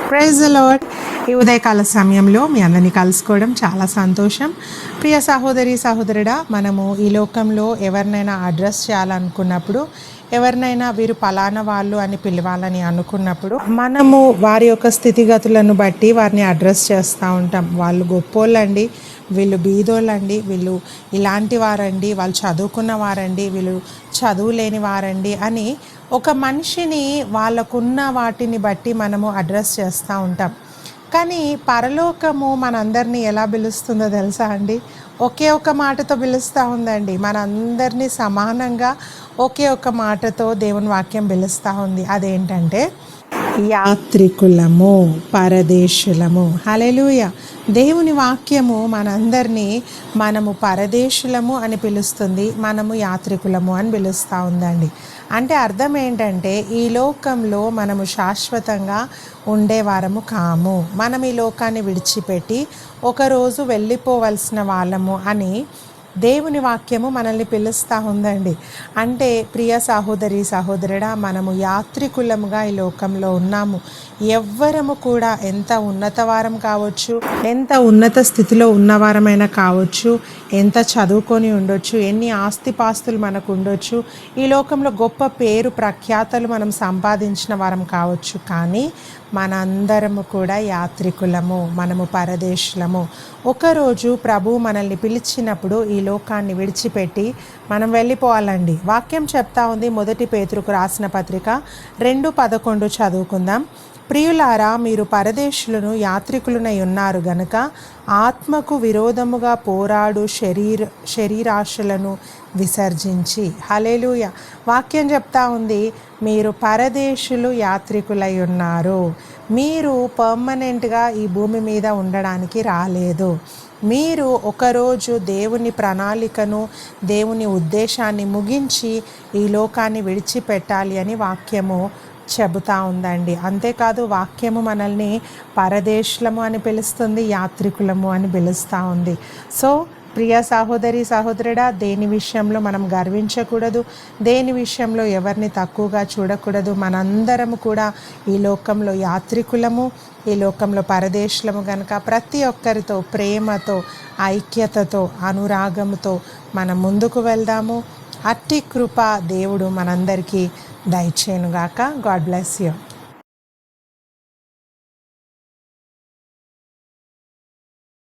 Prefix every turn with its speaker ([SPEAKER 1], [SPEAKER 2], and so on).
[SPEAKER 1] Praise the lord. ఈ ఉదయకాల సమయంలో మీ అందరినీ కలుసుకోవడం చాలా సంతోషం. ప్రియ సహోదరి సహోదరుడా, మనము ఈ లోకంలో ఎవరినైనా అడ్రస్ చేయాలనుకున్నప్పుడు, ఎవరినైనా వీరు పలానా వాళ్ళు అని పిలవాలని అనుకున్నప్పుడు, మనము వారి యొక్క స్థితిగతులను బట్టి వారిని అడ్రస్ చేస్తూ ఉంటాం. వాళ్ళు గొప్పోళ్ళండి, వీళ్ళు బీదోళ్ళండి, వీళ్ళు ఇలాంటి వారండి, వాళ్ళు చదువుకున్న వారండి, వీళ్ళు చదువు లేని వారండి అని ఒక మనిషిని వాళ్ళకున్న వాటిని బట్టి మనము అడ్రస్ చేస్తూ ఉంటాం. కానీ పరలోకము మనందరినీ ఎలా పిలుస్తుందో తెలుసా అండి? ఒకే ఒక మాటతో పిలుస్తూ ఉందండి. మనందరినీ సమానంగా ఒకే ఒక మాటతో దేవుని వాక్యం పిలుస్తూ ఉంది. అదేంటంటే యాత్రికులము, పరదేశులము. హల్లెలూయా. దేవుని వాక్యము మనందరినీ మనము పరదేశులము అని పిలుస్తుంది, మనము యాత్రికులము అని పిలుస్తూ ఉందండి. అంటే అర్థం ఏంటంటే ఈ లోకంలో మనము శాశ్వతంగా ఉండేవారము కాము. మనం ఈ లోకాన్ని విడిచిపెట్టి ఒకరోజు వెళ్ళిపోవలసిన వాళ్ళము అని దేవుని వాక్యము మనల్ని పిలుస్తూ ఉందండి. అంటే ప్రియ సహోదరి సహోదరుడా, మనము యాత్రికులముగా ఈ లోకంలో ఉన్నాము. ఎవ్వరము కూడా ఎంత ఉన్నతవారం కావచ్చు, ఎంత ఉన్నత స్థితిలో ఉన్నవారమైనా కావచ్చు, ఎంత చదువుకొని ఉండొచ్చు, ఎన్ని ఆస్తిపాస్తులు మనకు ఉండొచ్చు, ఈ లోకంలో గొప్ప పేరు ప్రఖ్యాతలు మనం సంపాదించిన వారం కావచ్చు, కానీ మనందరము కూడా యాత్రికులము, మనము పరదేశులము. ఒకరోజు ప్రభు మనల్ని పిలిచినప్పుడు ఈ లోకాన్ని విడిచిపెట్టి మనం వెళ్ళిపోవాలండి. వాక్యం చెప్తా ఉంది, 1 పేతురుకు రాసిన పత్రిక 2:11 చదువుకుందాం. ప్రియులారా, మీరు పరదేశులను యాత్రికులనై ఉన్నారు గనుక ఆత్మకు విరోధముగా పోరాడు శరీరాశలను విసర్జించి. హల్లెలూయా. వాక్యం చెప్తా ఉంది, మీరు పరదేశులు, యాత్రికులై ఉన్నారు. మీరు పర్మనెంట్గా ఈ భూమి మీద ఉండడానికి రాలేదు. మీరు ఒకరోజు దేవుని ప్రణాళికను, దేవుని ఉద్దేశాన్ని ముగించి ఈ లోకాన్ని విడిచిపెట్టాలి అని వాక్యము చెబుతూ ఉందండి. అంతేకాదు వాక్యము మనల్ని పరదేశులము అని పిలుస్తుంది, యాత్రికులము అని పిలుస్తూ ఉంది. సో ప్రియ సహోదరి సహోదరుడా, దేని విషయంలో మనం గర్వించకూడదు, దేని విషయంలో ఎవరిని తక్కువగా చూడకూడదు. మనందరము కూడా ఈ లోకంలో యాత్రికులము, ఈ లోకంలో పరదేశులము కనుక ప్రతి ఒక్కరితో ప్రేమతో, ఐక్యతతో, అనురాగముతో మనం ముందుకు వెళ్దాము. అట్టి కృప దేవుడు మనందరికీ దయచేయునుగాక. God bless you.